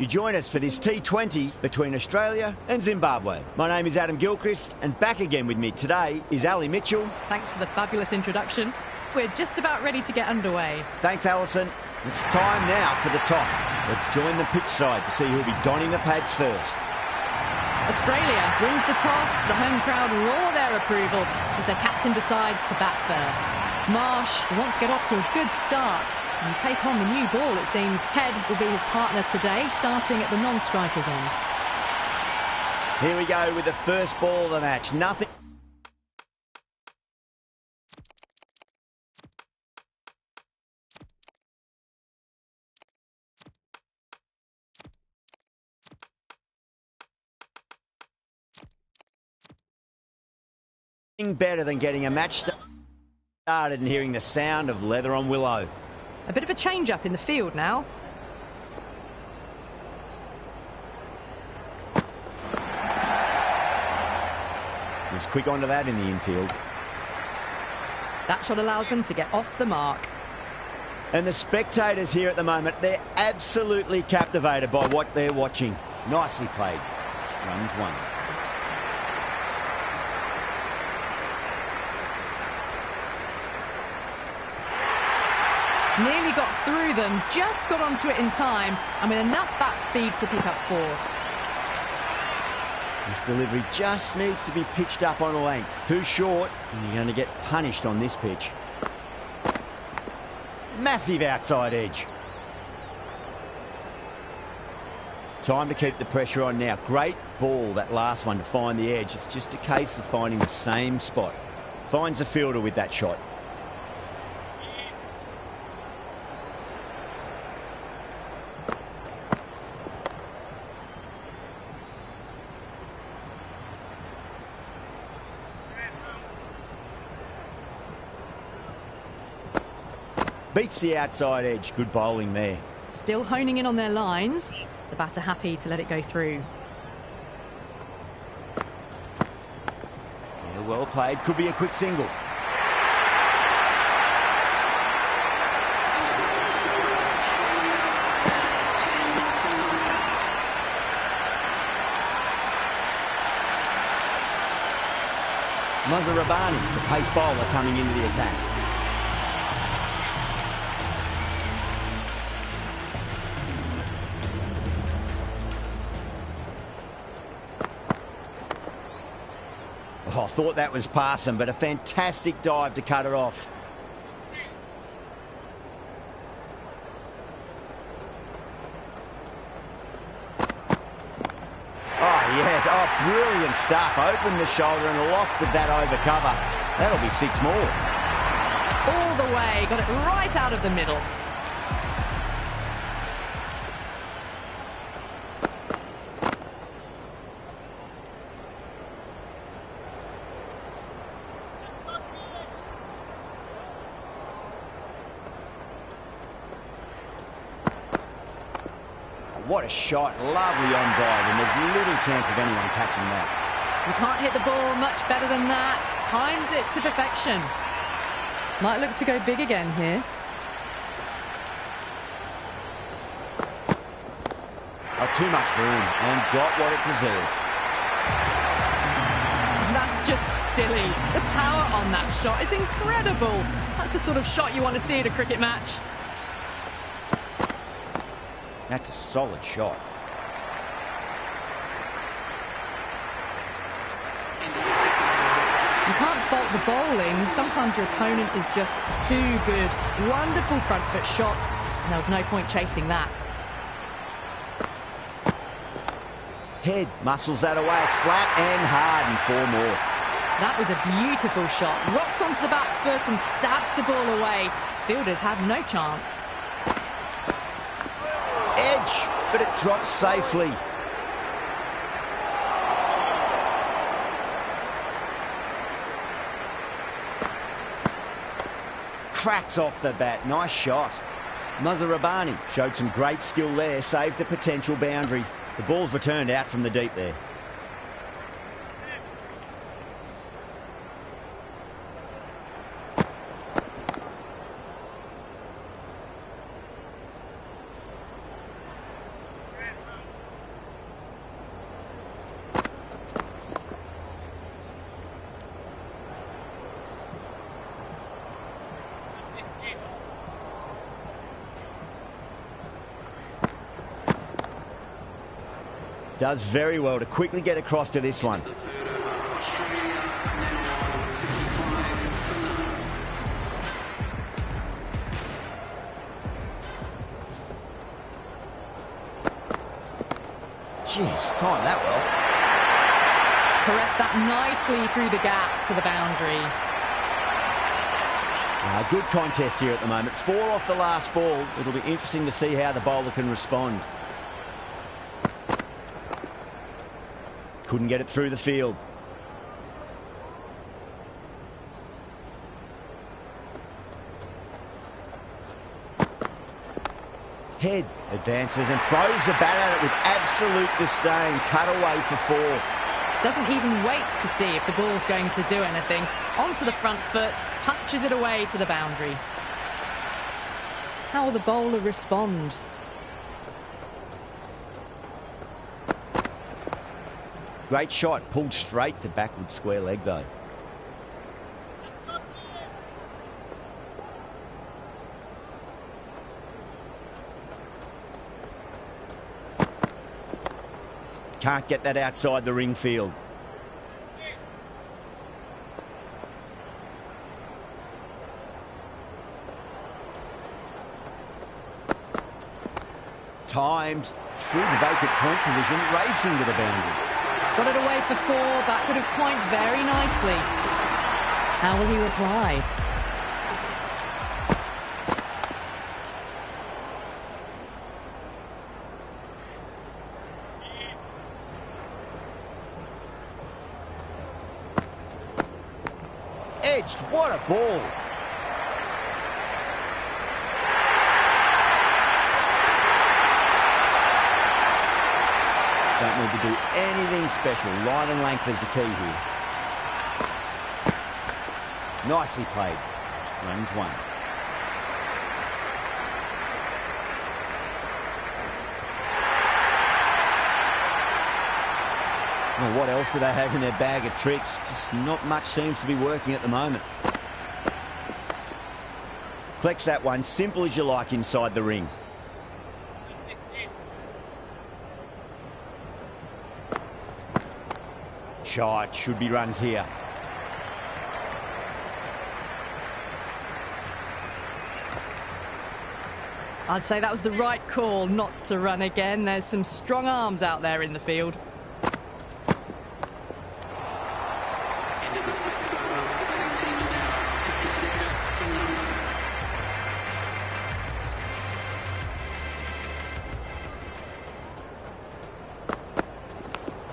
You join us for this T20 between Australia and Zimbabwe. My name is Adam Gilchrist, and back again with me today is Ali Mitchell. Thanks for the fabulous introduction. We're just about ready to get underway. Thanks, Alison. It's time now for the toss. Let's join the pitch side to see who'll be donning the pads first. Australia wins the toss. The home crowd roar their approval as their captain decides to bat first. Marsh wants to get off to a good start and take on the new ball, it seems. Head will be his partner today, starting at the non-strikers end. Here we go with the first ball of the match. Nothing better than getting a match started and hearing the sound of leather on willow. A bit of a change-up in the field now. He's quick onto that in the infield. That shot allows them to get off the mark. And the spectators here at the moment, they're absolutely captivated by what they're watching. Nicely played. Runs one. Nearly got through them, just got onto it in time, and with enough bat speed to pick up 4. This delivery just needs to be pitched up on a length. Too short, and you're going to get punished on this pitch. Massive outside edge. Time to keep the pressure on now. Great ball, that last one, to find the edge. It's just a case of finding the same spot. Finds the fielder with that shot. Beats the outside edge. Good bowling there. Still honing in on their lines. The batter happy to let it go through. Yeah, well played. Could be a quick single. Mazarabani, the pace bowler, coming into the attack. Oh, I thought that was passing, but a fantastic dive to cut it off. Oh, yes. Oh, brilliant stuff. Opened the shoulder and lofted that over cover. That'll be 6 more. All the way. Got it right out of the middle. What a shot. Lovely on drive, and there's little chance of anyone catching that. You can't hit the ball much better than that. Timed it to perfection. Might look to go big again here. Oh, too much room, and got what it deserved. That's just silly. The power on that shot is incredible. That's the sort of shot you want to see at a cricket match. That's a solid shot. You can't fault the bowling. Sometimes your opponent is just too good. Wonderful front foot shot, and there was no point chasing that. Head muscles that away. It's flat and hard, and 4 more. That was a beautiful shot. Rocks onto the back foot and stabs the ball away. Fielders had no chance. Edge, but it drops safely. Cracks off the bat. Nice shot. Mazarabani showed some great skill there, saved a potential boundary. The ball's returned out from the deep there. Does very well to quickly get across to this one. Jeez, timed that well. Caressed that nicely through the gap to the boundary. Good contest here at the moment. 4 off the last ball. It'll be interesting to see how the bowler can respond. Couldn't get it through the field. Head advances and throws the bat at it with absolute disdain. Cut away for 4. Doesn't even wait to see if the ball's going to do anything. Onto the front foot, punches it away to the boundary. How will the bowler respond? Great shot, pulled straight to backward square leg though. Can't get that outside the ring field. Timed through the vacant point position, racing to the boundary. Got it away for 4, back of point very nicely. How will he reply? Edged, what a ball. Don't need to do anything special. Line and length is the key here. Nicely played. Runs 1. Well, what else do they have in their bag of tricks? Just not much seems to be working at the moment. Collects that one, simple as you like inside the ring. Shot, should be runs here. I'd say that was the right call not to run again. There's some strong arms out there in the field.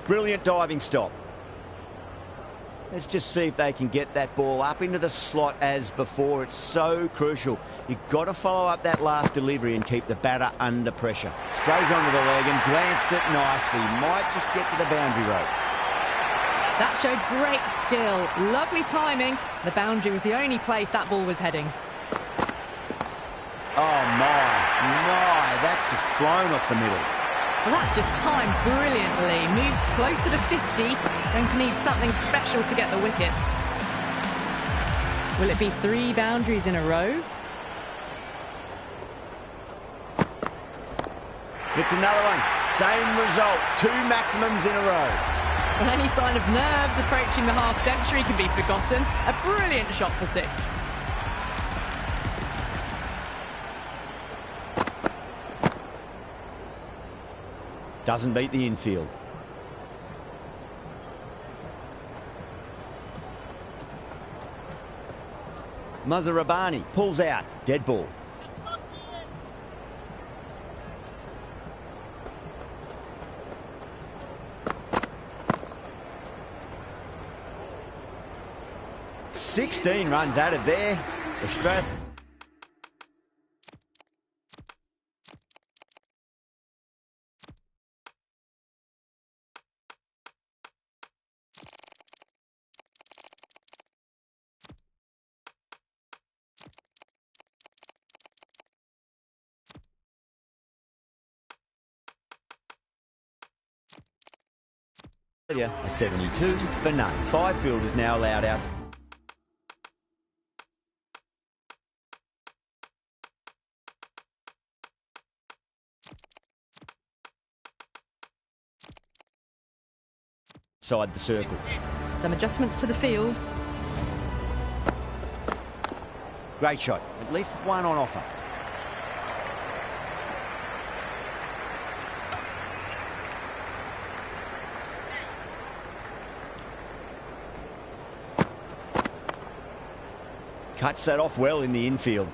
Brilliant diving stop. Let's just see if they can get that ball up into the slot as before. It's so crucial. You've got to follow up that last delivery and keep the batter under pressure. Strays onto the leg and glanced it nicely. Might just get to the boundary rope. That showed great skill. Lovely timing. The boundary was the only place that ball was heading. Oh my, that's just flown off the middle. Well, that's just timed brilliantly. Moves closer to 50. Going to need something special to get the wicket. Will it be 3 boundaries in a row? It's another one. Same result. 2 maximums in a row. Well, any sign of nerves approaching the half-century can be forgotten. A brilliant shot for 6. Doesn't beat the infield. Mazharabani pulls out. Dead ball. "16 runs added there. Australia. A 72 for none. 5 fielders now allowed out. outside the circle. Some adjustments to the field. Great shot. At least one on offer. Cuts that off well in the infield.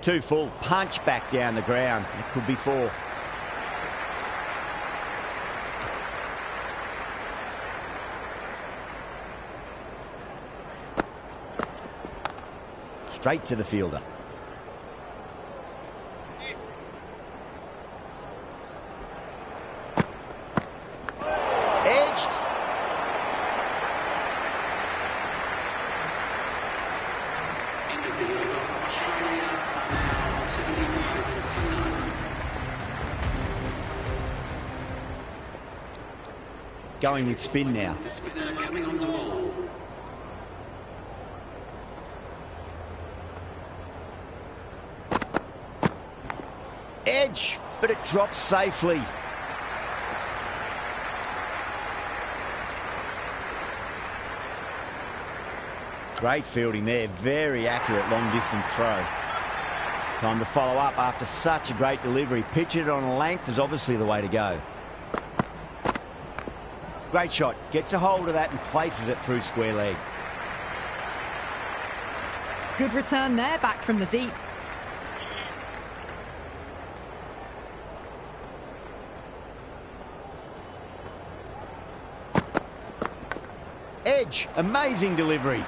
Too full, punch back down the ground. It could be 4. Straight to the fielder. Edged. Going with spin now. Edge, but it drops safely. Great fielding there, very accurate long distance throw. Time to follow up after such a great delivery. Pitch it on a length is obviously the way to go. Great shot, gets a hold of that and places it through square leg. Good return there, back from the deep. Edge, amazing delivery.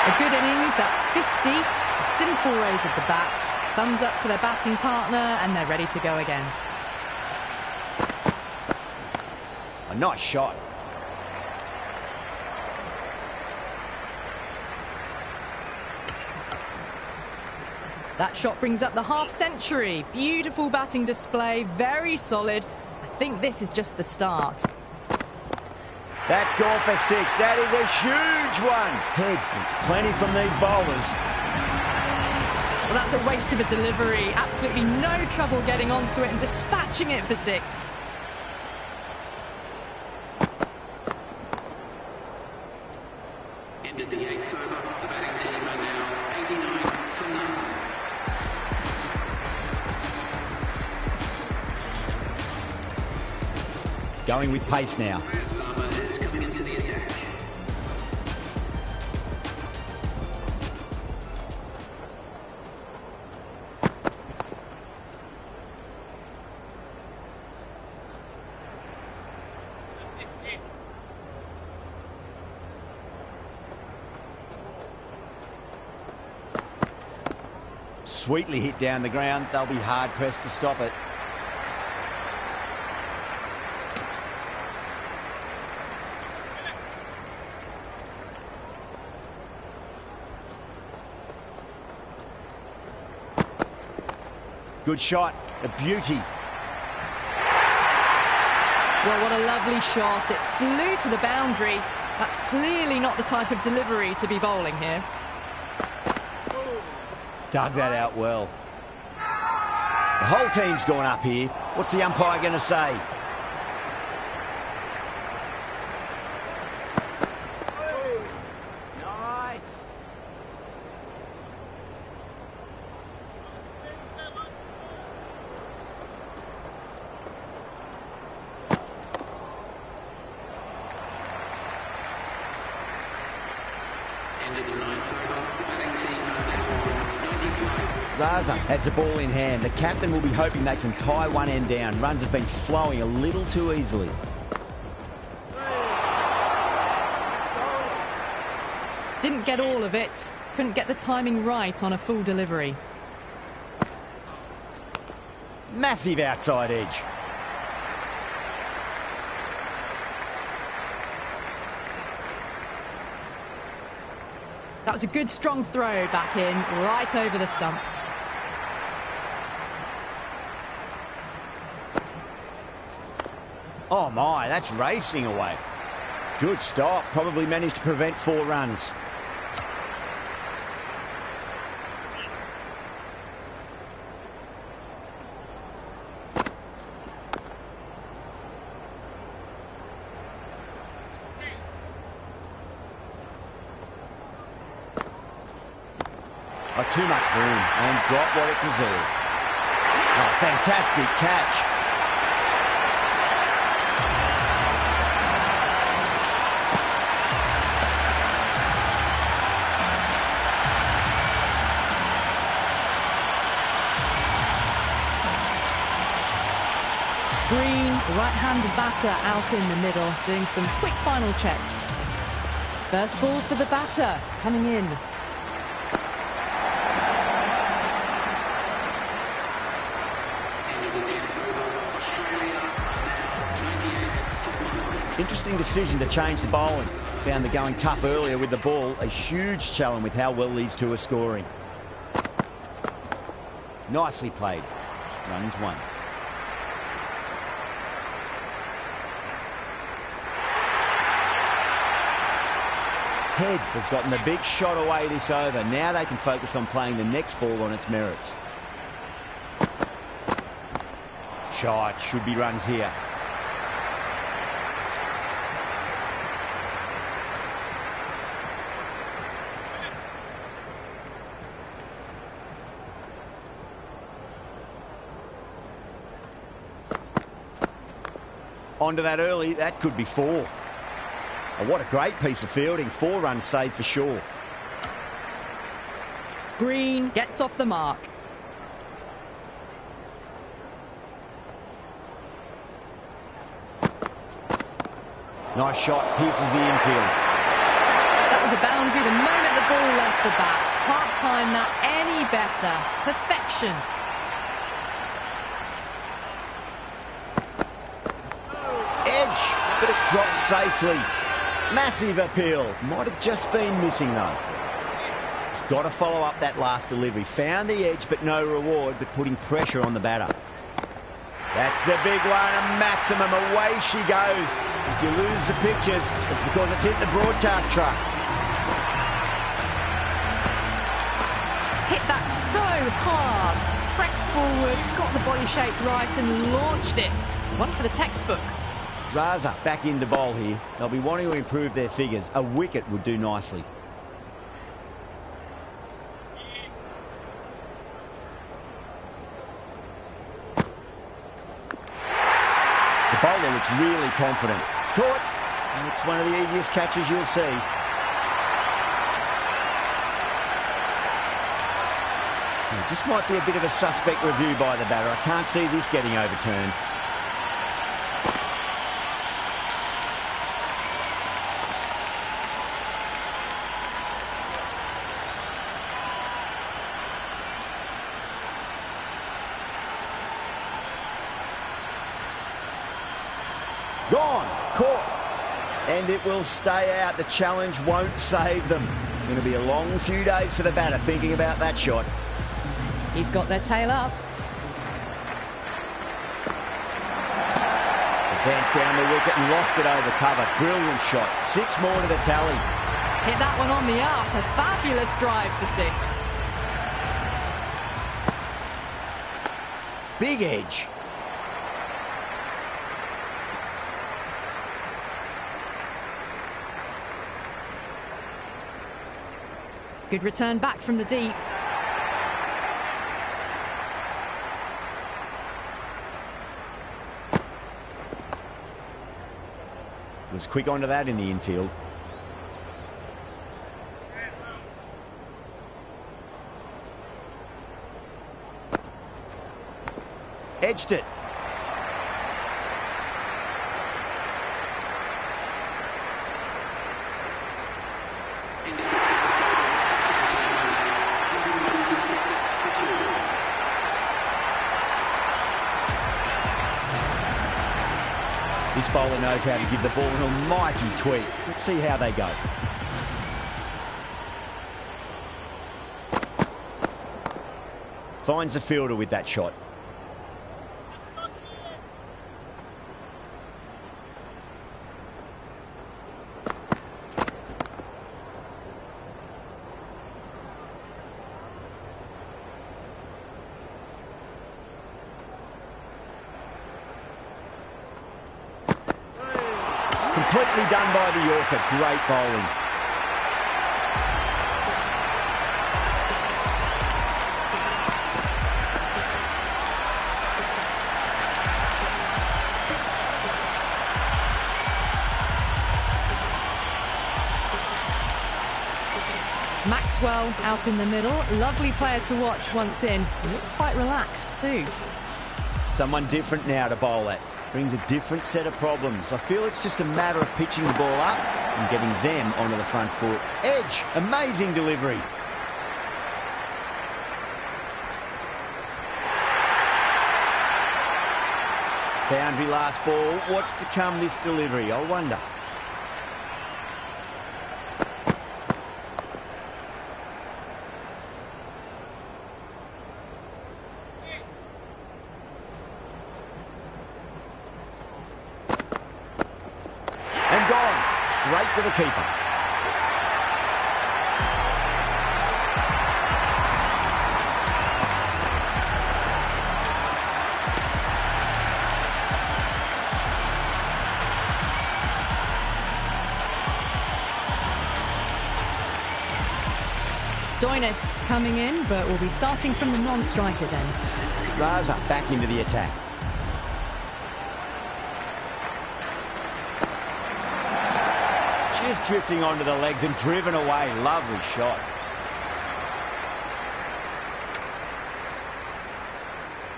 A good innings, that's 50. A simple raise of the bats. Thumbs up to their batting partner and they're ready to go again. A nice shot. That shot brings up the half century. Beautiful batting display, very solid. I think this is just the start. That's gone for 6. That is a huge one. Head, it's plenty from these bowlers. Well, that's a waste of a delivery. Absolutely no trouble getting onto it and dispatching it for 6. Ended the 8th over. The batting team are now 89 for none. Going with pace now. Farmer is coming into the attack. Sweetly hit down the ground. They'll be hard pressed to stop it. Good shot, a beauty. Well, what a lovely shot. It flew to the boundary. That's clearly not the type of delivery to be bowling here. Dug that out well. The whole team's gone up here. What's the umpire going to say? Nice. Ended the 9th over. The batting team are now 95. Raza has the ball in hand. The captain will be hoping they can tie one end down. Runs have been flowing a little too easily. Didn't get all of it. Couldn't get the timing right on a full delivery. Massive outside edge. That was a good strong throw back in, right over the stumps. Oh my, that's racing away. Good stop. Probably managed to prevent 4 runs. Too much room and got what it deserved. Oh, fantastic catch. Green, the right-handed batter, out in the middle, doing some quick final checks. First ball for the batter, coming in. Interesting decision to change the bowling. Found the going tough earlier with the ball. A huge challenge with how well these two are scoring. Nicely played. Runs 1. Head has gotten the big shot away this over. Now they can focus on playing the next ball on its merits. Shot. Should be runs here. Onto that early, that could be 4. Oh, what a great piece of fielding. 4 runs saved for sure. Green gets off the mark. Nice shot, pierces the infield. That was a boundary the moment the ball left the bat. Can't time that any better. Perfection. But it drops safely. Massive appeal. Might have just been missing though. He's got to follow up that last delivery. Found the edge but no reward, but putting pressure on the batter. That's a big one, a maximum. Away she goes. If you lose the pictures, it's because it's hit the broadcast truck. Hit that so hard. Pressed forward, got the body shape right and launched it. One for the textbook. Raza back into bowl here. They'll be wanting to improve their figures. A wicket would do nicely. The bowler looks really confident. Caught. And it's one of the easiest catches you'll see. It just might be a bit of a suspect review by the batter. I can't see this getting overturned. Gone, caught, and it will stay out. The challenge won't save them. Going to be a long few days for the batter thinking about that shot. He's got their tail up. Advanced down the wicket and lofted over cover. Brilliant shot. 6 more to the tally. Hit that one on the up. A fabulous drive for 6. Big edge. Good return back from the deep. Was quick onto that in the infield. Edged it. This bowler knows how to give the ball an almighty tweak. Let's see how they go. Finds the fielder with that shot. Completely done by the Yorker. Great bowling. Maxwell out in the middle. Lovely player to watch once in. He looks quite relaxed too. Someone different now to bowl at. Brings a different set of problems. I feel it's just a matter of pitching the ball up and getting them onto the front foot. Edge, amazing delivery. Boundary last ball. What's to come this delivery, I wonder. Straight to the keeper. Stoinis coming in, but will be starting from the non-strikers end. Raza back into the attack. Just drifting onto the legs and driven away. Lovely shot.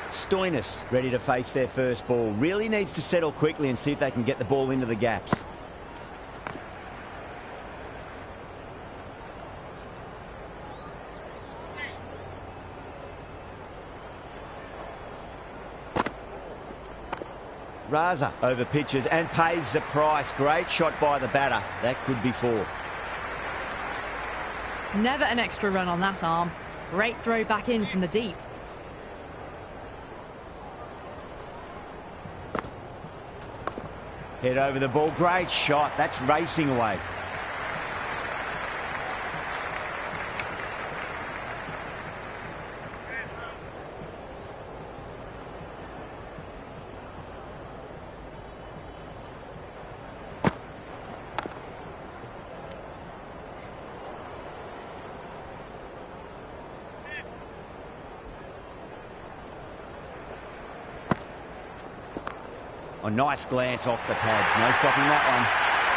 Stoinis ready to face their first ball. Really needs to settle quickly and see if they can get the ball into the gaps. Raza over pitches and pays the price. Great shot by the batter. That could be four. Never an extra run on that arm. Great throw back in from the deep. Head over the ball. Great shot. That's racing away. A nice glance off the pads. No stopping that one.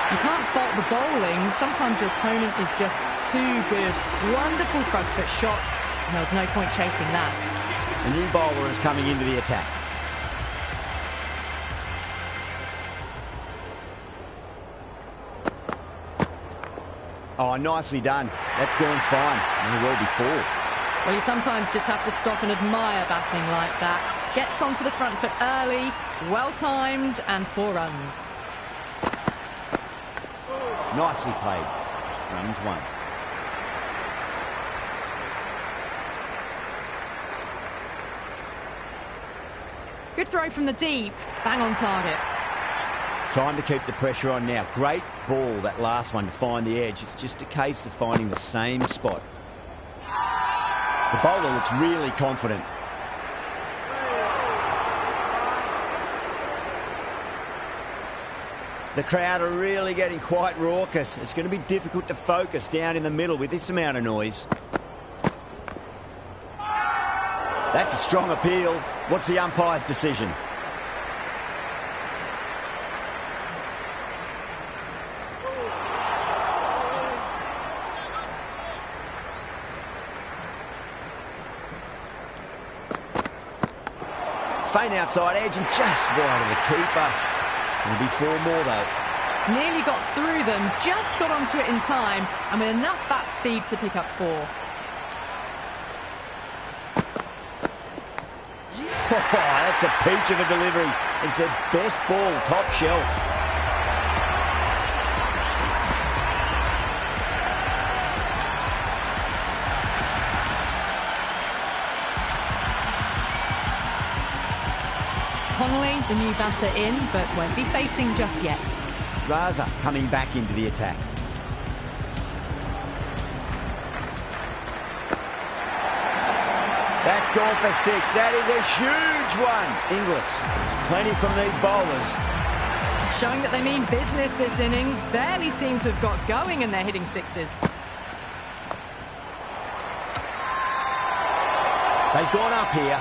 You can't fault the bowling. Sometimes your opponent is just too good. Wonderful front foot shot. And there was no point chasing that. A new bowler is coming into the attack. Oh, nicely done. That's gone fine. May well be four. Well, you sometimes just have to stop and admire batting like that. Gets onto the front foot early, well-timed, and 4 runs. Nicely played. Runs 1. Good throw from the deep. Bang on target. Time to keep the pressure on now. Great ball, that last one, to find the edge. It's just a case of finding the same spot. The bowler looks really confident. The crowd are really getting quite raucous. It's going to be difficult to focus down in the middle with this amount of noise. That's a strong appeal. What's the umpire's decision? Feint outside edge and just wide of the keeper. It's going to be 4 more though. Nearly got through them, just got onto it in time, and with enough bat speed to pick up 4. Oh, that's a peach of a delivery. It's their best ball, top shelf. Connolly, the new batter in, but won't be facing just yet. Raza coming back into the attack. That's gone for 6. That is a huge one. Inglis, there's plenty from these bowlers. showing that they mean business this innings. Barely seem to have got going and they're hitting sixes. They've gone up here.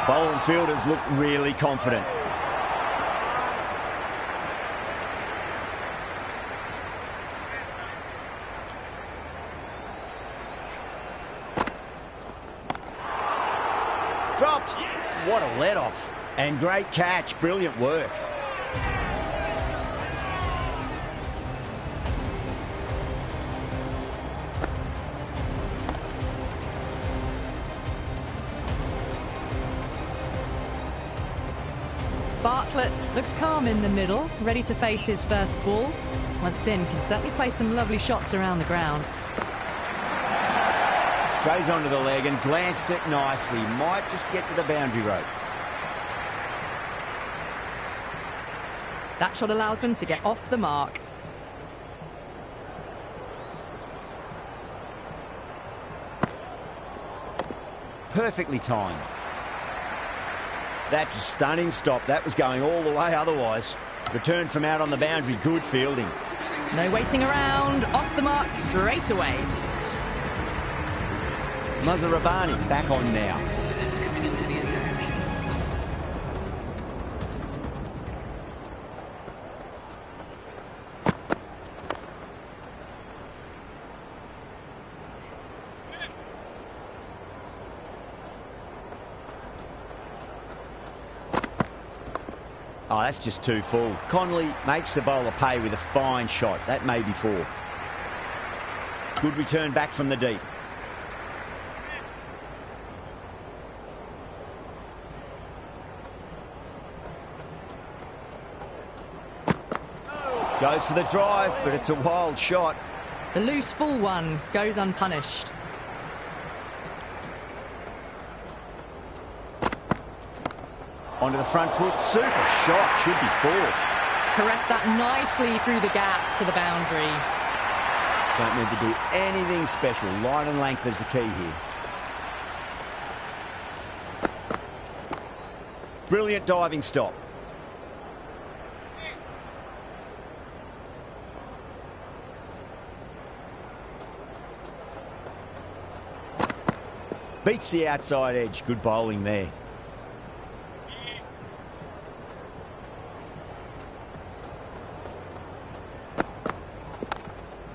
Bowling fielders look really confident. Dropped. What a let-off. And great catch. Brilliant work. Bartlett looks calm in the middle, ready to face his first ball. Once in, can certainly play some lovely shots around the ground. Strays onto the leg and glanced it nicely. Might just get to the boundary rope. That shot allows them to get off the mark. Perfectly timed. That's a stunning stop. That was going all the way otherwise. Return from out on the boundary. Good fielding. No waiting around. Off the mark straight away. Mazarabani back on now. Oh, that's just too full. Connolly makes the bowler pay with a fine shot. That may be four. Good return back from the deep. Goes for the drive, but it's a wild shot. The loose full one goes unpunished. Onto the front foot. Super shot. Should be four. Caressed that nicely through the gap to the boundary. Don't need to do anything special. Line and length is the key here. Brilliant diving stop. Beats the outside edge. Good bowling there.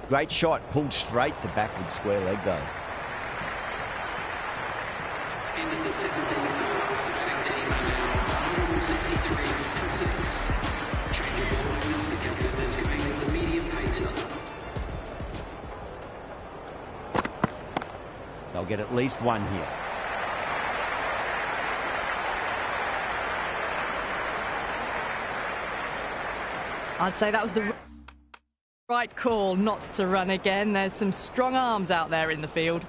Great shot, pulled straight to backward square leg though. End of the second over. Batting team are now 163 for 6. Change of bowling. The captain is going the medium pacer. They'll get at least one here. I'd say that was the right call not to run again. There's some strong arms out there in the field.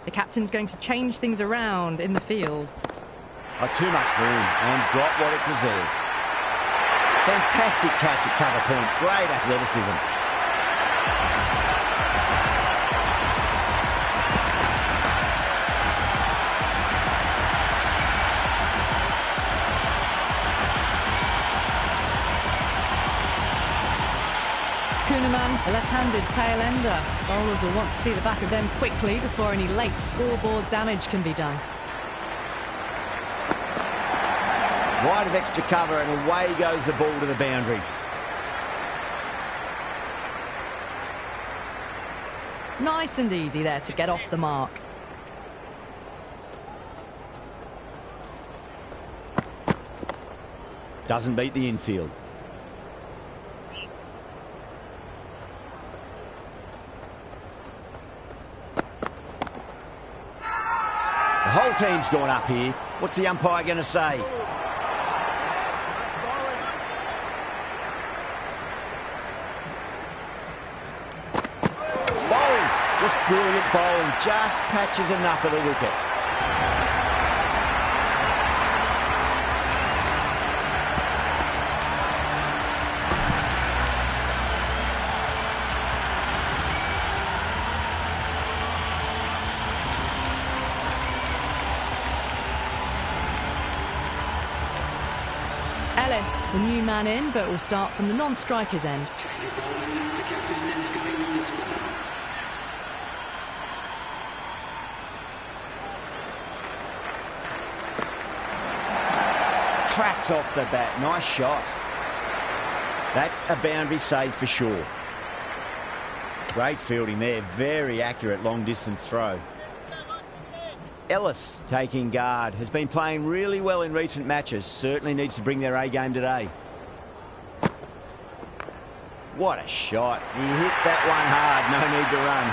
The captain's going to change things around in the field. Oh, too much room and got what it deserved. Fantastic catch at cover point. Great athleticism. A left-handed tail ender. Bowlers will want to see the back of them quickly before any late scoreboard damage can be done. Wide of extra cover and away goes the ball to the boundary. Nice and easy there to get off the mark. Doesn't beat the infield. The whole team's gone up here. What's the umpire going to say? Bowled. Just brilliant bowling. Just catches enough of the wicket. Ellis, the new man in, but will start from the non-striker's end. Change of ball, the captain is going on this one. Cracks off the bat. Nice shot. That's a boundary save for sure. Great fielding there. Very accurate long-distance throw. Ellis taking guard. Has been playing really well in recent matches. Certainly needs to bring their A-game today. What a shot. He hit that one hard. No need to run.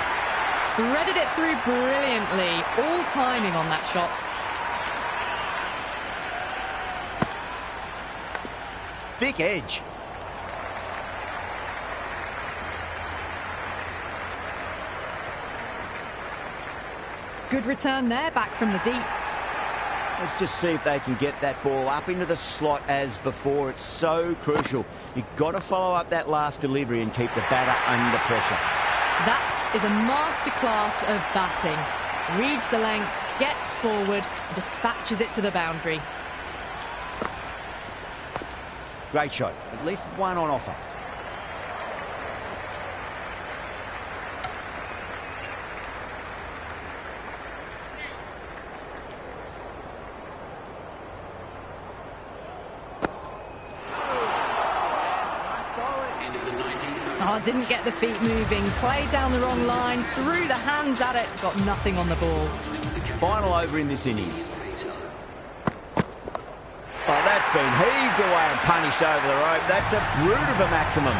Threaded it through brilliantly. All timing on that shot. Thick edge. Good return there, back from the deep. Let's just see if they can get that ball up into the slot as before. It's so crucial. You've got to follow up that last delivery and keep the batter under pressure. That is a masterclass of batting. Reads the length, gets forward, dispatches it to the boundary. Great shot. At least one on offer. Oh, didn't get the feet moving. Played down the wrong line, threw the hands at it, got nothing on the ball. Final over in this innings. Oh, that's been heaved away and punished over the rope. That's a brute of a maximum.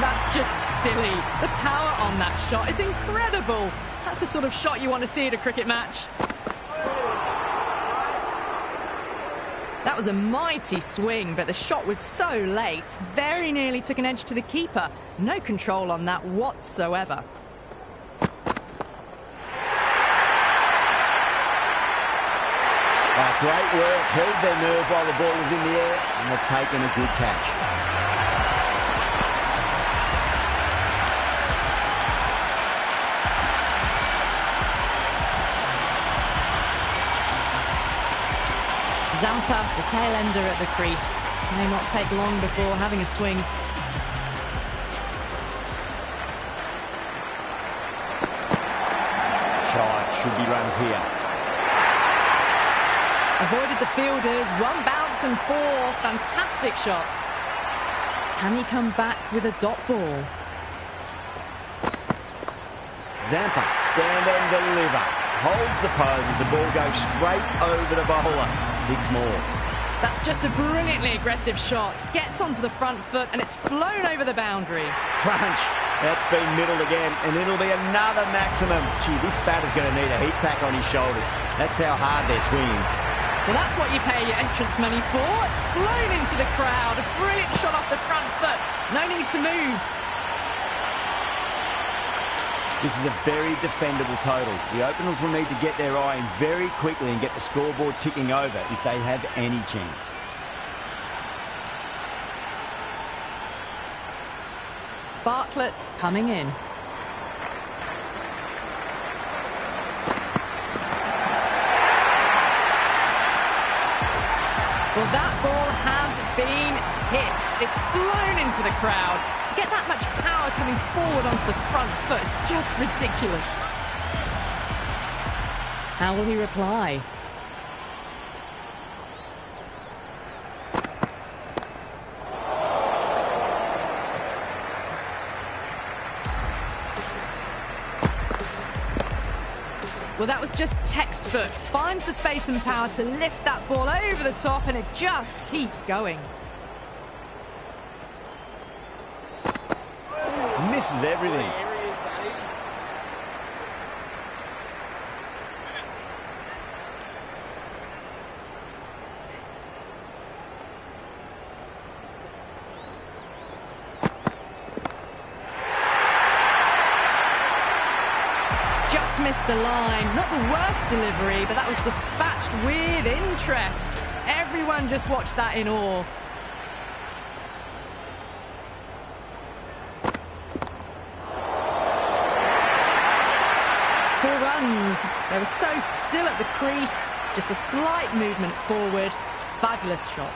That's just silly. The power on that shot is incredible. That's the sort of shot you want to see at a cricket match. That was a mighty swing, but the shot was so late. Very nearly took an edge to the keeper. No control on that whatsoever. Oh, great work. Held their nerve while the ball was in the air, and they've taken a good catch. Zampa, the tail ender at the crease. May not take long before having a swing. Shot. Should be runs here. Avoided the fielders. One bounce and four. Fantastic shot. Can he come back with a dot ball? Zampa, stand and deliver. Holds the pose as the ball goes straight over the bowler. 6 more. That's just a brilliantly aggressive shot. Gets onto the front foot and it's flown over the boundary. Crunch. That's been middled again, and it'll be another maximum. Gee, this batter's going to need a heat pack on his shoulders. That's how hard they're swinging. Well, that's what you pay your entrance money for. It's flown into the crowd. A brilliant shot off the front foot. No need to move. This is a very defendable total. The openers will need to get their eye in very quickly and get the scoreboard ticking over if they have any chance. Bartlett's coming in. Well, that ball has been hit. It's flown into the crowd. To get that much power coming forward onto the front foot is just ridiculous. How will he reply? Well, that was just textbook. Finds the space and power to lift that ball over the top, and it just keeps going. Misses everything. Just missed the line. Not the worst delivery, but that was dispatched with interest. Everyone just watched that in awe. They were so still at the crease, just a slight movement forward. Fabulous shot.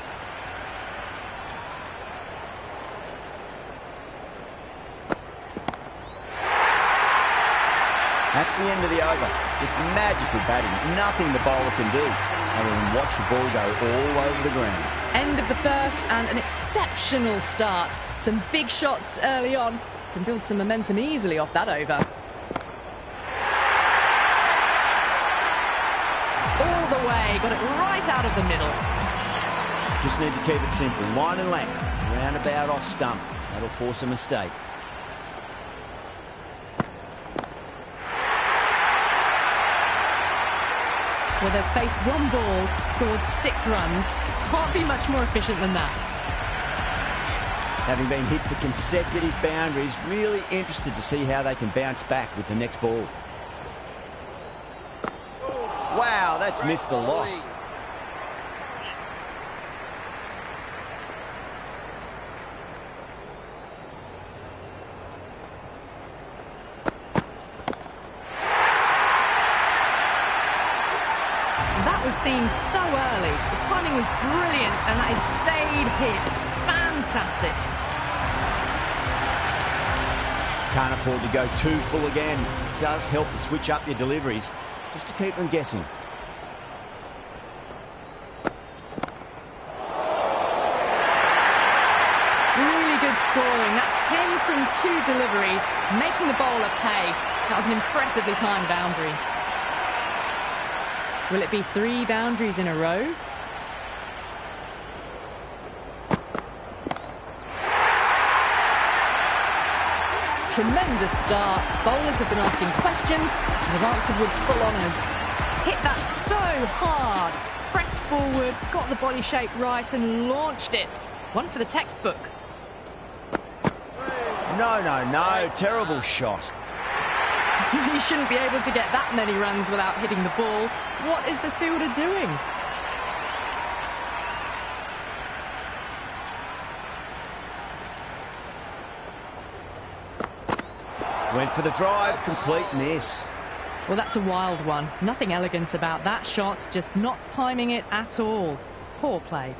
That's the end of the over. Just magical batting. Nothing the bowler can do other than watch the ball go all over the ground. End of the first and an exceptional start. Some big shots early on. Can build some momentum easily off that over. All the way. Got it right out of the middle. Just need to keep it simple. Line and length. Roundabout off stump. That'll force a mistake. Well, they've faced one ball, scored 6 runs. Can't be much more efficient than that. Having been hit for consecutive boundaries, really interested to see how they can bounce back with the next ball. Wow, that's missed the lot. Seen so early. The timing was brilliant and that is stayed hits. Fantastic. Can't afford to go too full again. It does help to switch up your deliveries just to keep them guessing. Really good scoring. That's 10 from 2 deliveries, making the bowler pay. That was an impressively timed boundary. Will it be 3 boundaries in a row? Tremendous start. Bowlers have been asking questions and have answered with full honours. Hit that so hard. Pressed forward, got the body shape right and launched it. One for the textbook. No. Terrible shot. You shouldn't be able to get that many runs without hitting the ball. What is the fielder doing? Went for the drive, complete miss. Well, that's a wild one. Nothing elegant about that shot, just not timing it at all. Poor play.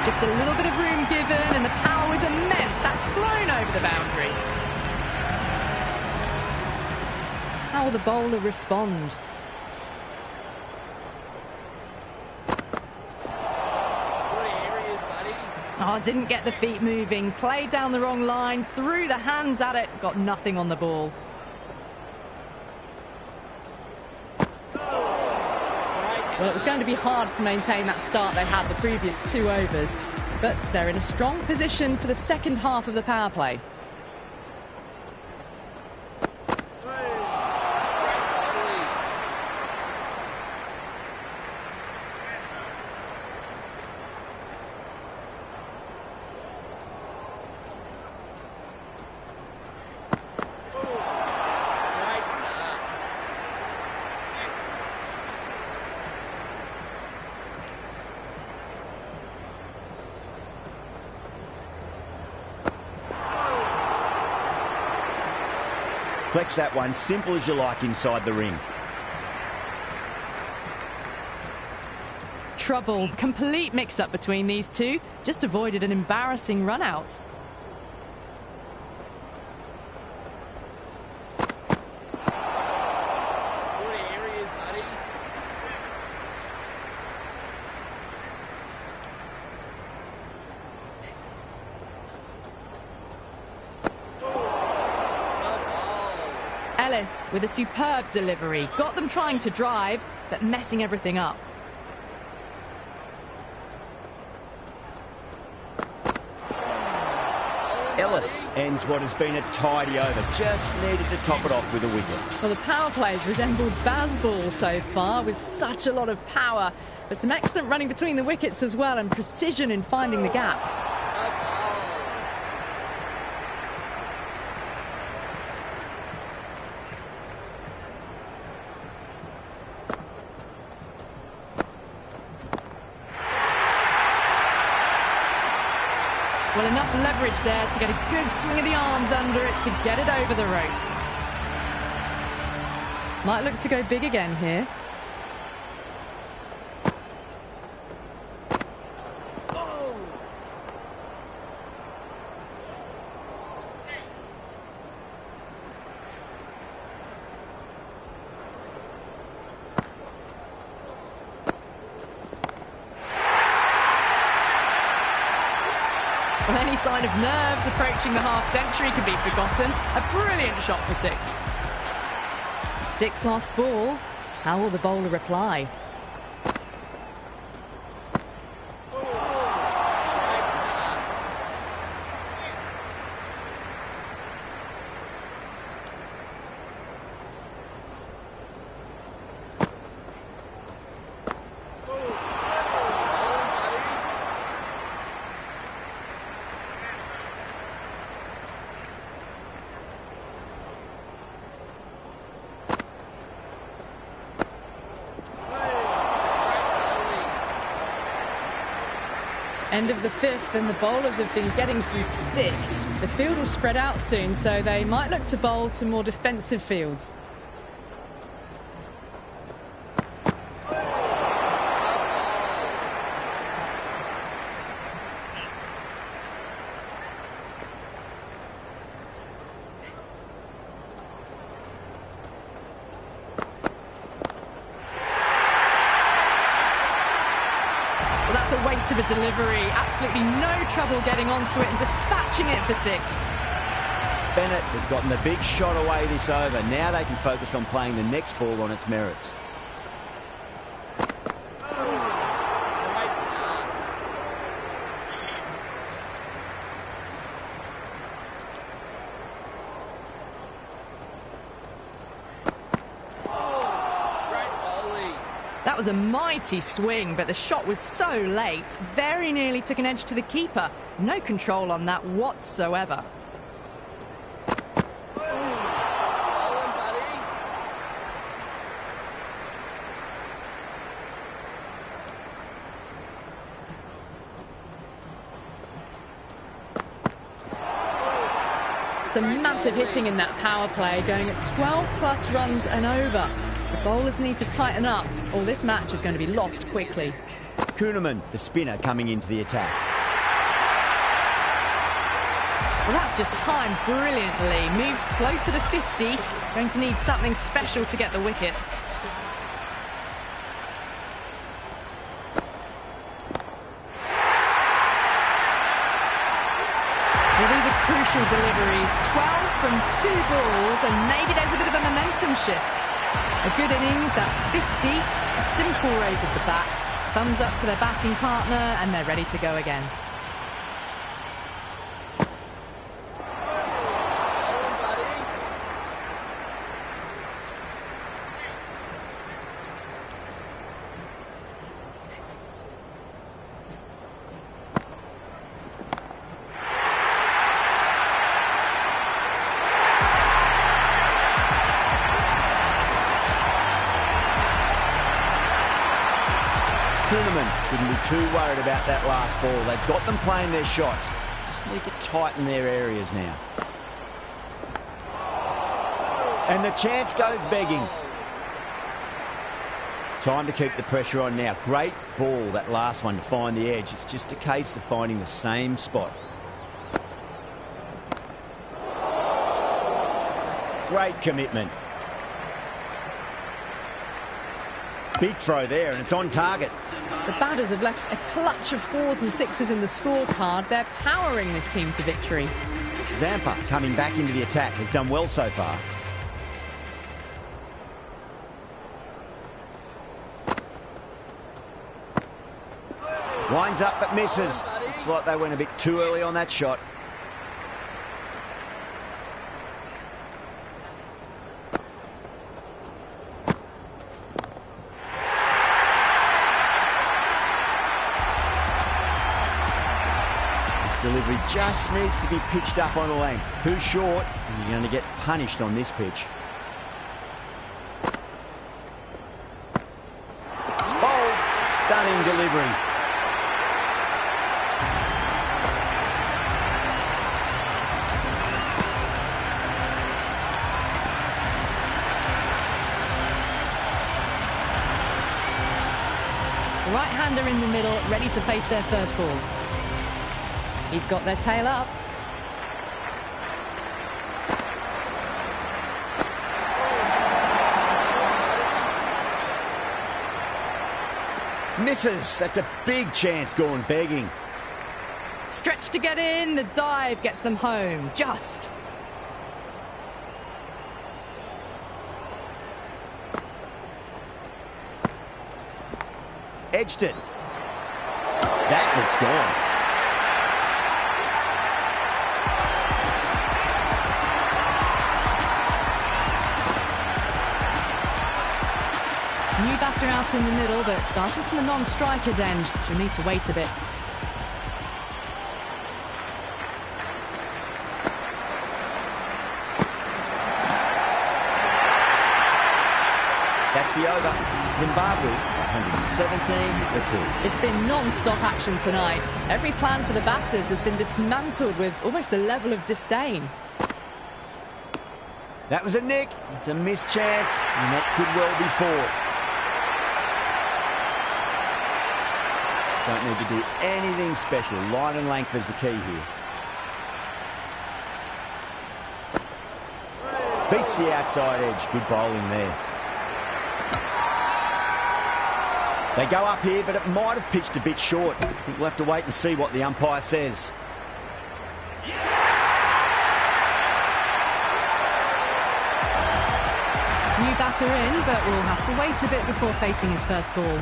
Just a little bit of room given and the power was immense. That's flown over the boundary. How will the bowler respond? Oh, didn't get the feet moving. Played down the wrong line, threw the hands at it, got nothing on the ball. Well, it was going to be hard to maintain that start they had the previous 2 overs, but they're in a strong position for the second half of the power play. Flex that one, simple as you like inside the ring. Trouble, complete mix-up between these two. Just avoided an embarrassing run-out. With a superb delivery. Got them trying to drive, but messing everything up. Ellis ends what has been a tidy over. Just needed to top it off with a wicket. Well, the power plays resembled Bazball so far with such a lot of power. But some excellent running between the wickets as well and precision in finding the gaps. Well, enough leverage there to get a good swing of the arms under it to get it over the rope. Might look to go big again here. Well, any sign of nerves approaching the half-century can be forgotten. A brilliant shot for 6. 6 last ball. How will the bowler reply? End of the 5th, and the bowlers have been getting some stick. The field will spread out soon, so they might look to bowl to more defensive fields. Well, that's a waste of a delivery. Absolutely no trouble getting onto it and dispatching it for 6. Bennett has gotten the big shot away this over. Now they can focus on playing the next ball on its merits. That was a mighty swing, but the shot was so late. Very nearly took an edge to the keeper. No control on that whatsoever. Some massive hitting in that power play, going at 12 plus runs and over. The bowlers need to tighten up, or this match is going to be lost quickly. Kuhnemann, the spinner, coming into the attack. Well, that's just timed brilliantly. Moves closer to 50. Going to need something special to get the wicket. Well, these are crucial deliveries. 12 from 2 balls, and maybe there's a bit of a momentum shift. A good innings, that's 50. A simple raise of the bats. Thumbs up to their batting partner, and they're ready to go again. Kuhnemann shouldn't be too worried about that last ball. They've got them playing their shots. Just need to tighten their areas now. And the chance goes begging. Time to keep the pressure on now. Great ball, that last one, to find the edge. It's just a case of finding the same spot. Great commitment. Big throw there, and it's on target. The batters have left a clutch of 4s and 6s in the scorecard. They're powering this team to victory. Zampa, coming back into the attack, has done well so far. Winds up but misses. Looks like they went a bit too early on that shot. Delivery just needs to be pitched up on a length. Too short, and you're going to get punished on this pitch. Bold, stunning delivery. Right-hander in the middle, ready to face their first ball. He's got their tail up. Misses. That's a big chance gone begging. Stretch to get in. The dive gets them home. Just. Edged it. That looks gone. New batter out in the middle, but starting from the non-striker's end, she'll need to wait a bit. That's the over. Zimbabwe, 117 for 2. It's been non-stop action tonight. Every plan for the batters has been dismantled with almost a level of disdain. That was a nick. It's a missed chance, and that could well be 4. Don't need to do anything special. Line and length is the key here. Beats the outside edge. Good bowling there. They go up here, but it might have pitched a bit short. I think we'll have to wait and see what the umpire says. New batter in, but will have to wait a bit before facing his first ball.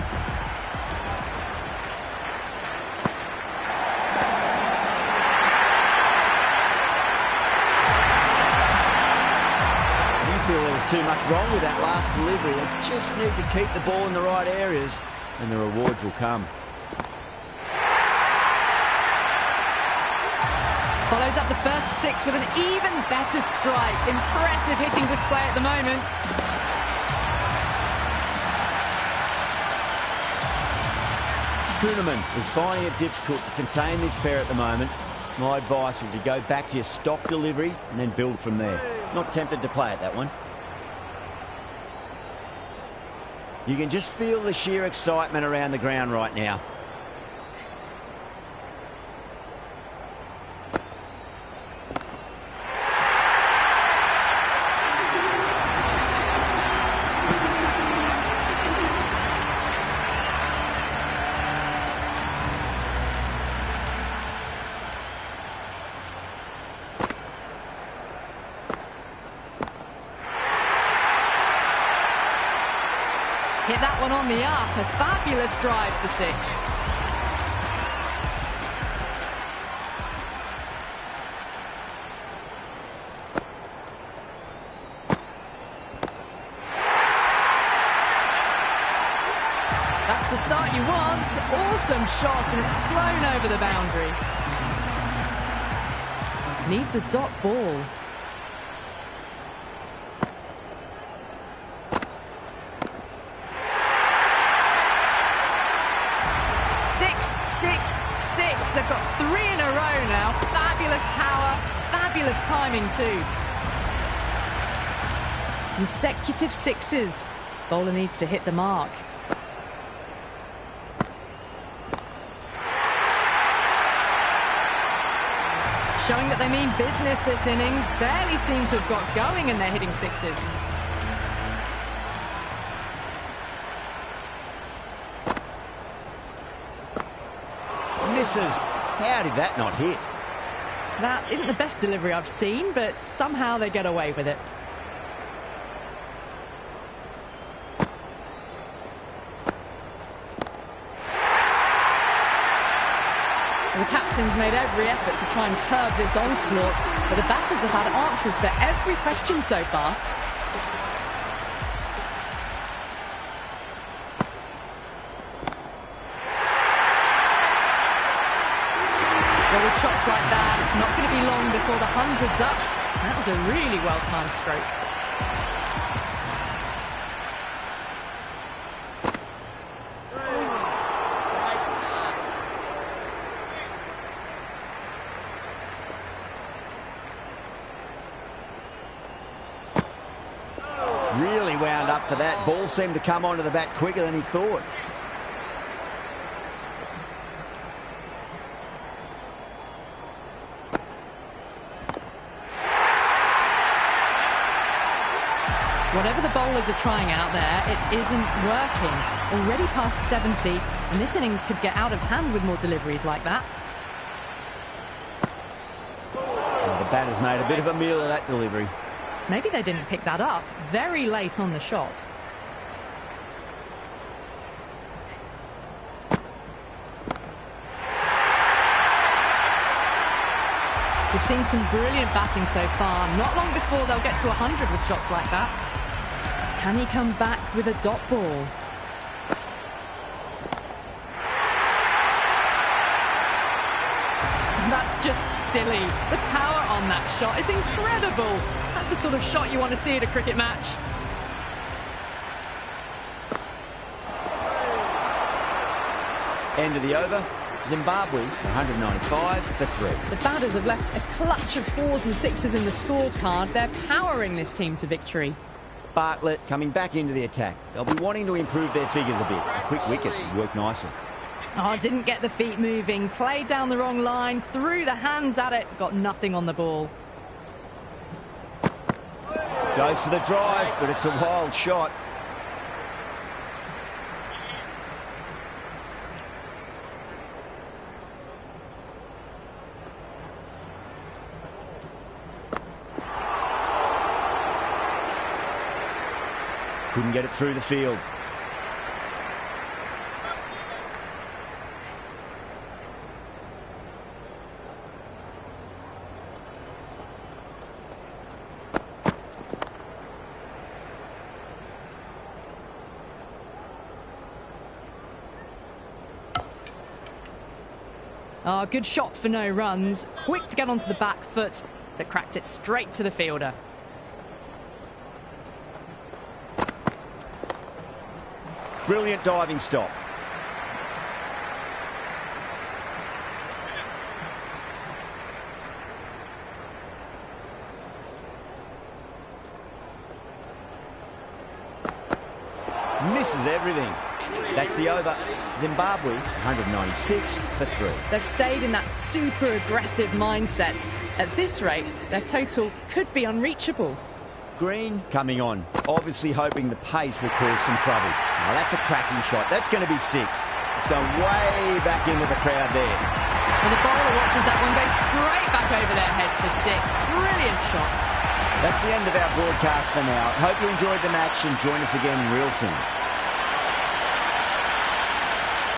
Feel there was too much wrong with that last delivery. They just need to keep the ball in the right areas and the rewards will come. Follows up the first 6 with an even better strike. Impressive hitting display at the moment. Kuhneman is finding it difficult to contain this pair at the moment. My advice would be go back to your stock delivery and then build from there. Not tempted to play at that one. You can just feel the sheer excitement around the ground right now. Hit that one on the up. A fabulous drive for 6. That's the start you want. Awesome shot, and it's flown over the boundary. Needs a dot ball. They've got 3 in a row now. Fabulous power, fabulous timing too. Consecutive 6s. Bowler needs to hit the mark. Showing that they mean business this innings. Barely seem to have got going and they're hitting 6s. Misses. How did that not hit? That isn't the best delivery I've seen, but somehow they get away with it. The captain's made every effort to try and curb this onslaught, but the batters have had answers for every question so far. Well, with shots like that, it's not going to be long before the 100's up. That was a really well-timed stroke. Really wound up for that. Ball seemed to come onto the bat quicker than he thought. Whatever the bowlers are trying out there, it isn't working. Already past 70, and this innings could get out of hand with more deliveries like that. Well, the batter's made a bit of a meal of that delivery. Maybe they didn't pick that up very late on the shot. We've seen some brilliant batting so far. Not long before they'll get to 100 with shots like that. Can he come back with a dot ball? That's just silly. The power on that shot is incredible. That's the sort of shot you want to see at a cricket match. End of the over. Zimbabwe 195 for 3. The batters have left a clutch of 4s and 6s in the scorecard. They're powering this team to victory. Bartlett coming back into the attack. They'll be wanting to improve their figures a bit. A quick wicket worked nicely. Oh, didn't get the feet moving. Played down the wrong line. Threw the hands at it. Got nothing on the ball. Goes for the drive, but it's a wild shot. Couldn't get it through the field. Oh, good shot for no runs. Quick to get onto the back foot, but cracked it straight to the fielder. Brilliant diving stop. Misses everything. That's the over. Zimbabwe 196 for 3. They've stayed in that super aggressive mindset. At this rate, their total could be unreachable. Green coming on, obviously hoping the pace will cause some trouble. Now that's a cracking shot. That's going to be 6. It's going way back into the crowd there. And the bowler watches that one go straight back over their head for 6. Brilliant shot. That's the end of our broadcast for now. Hope you enjoyed the match and join us again real soon.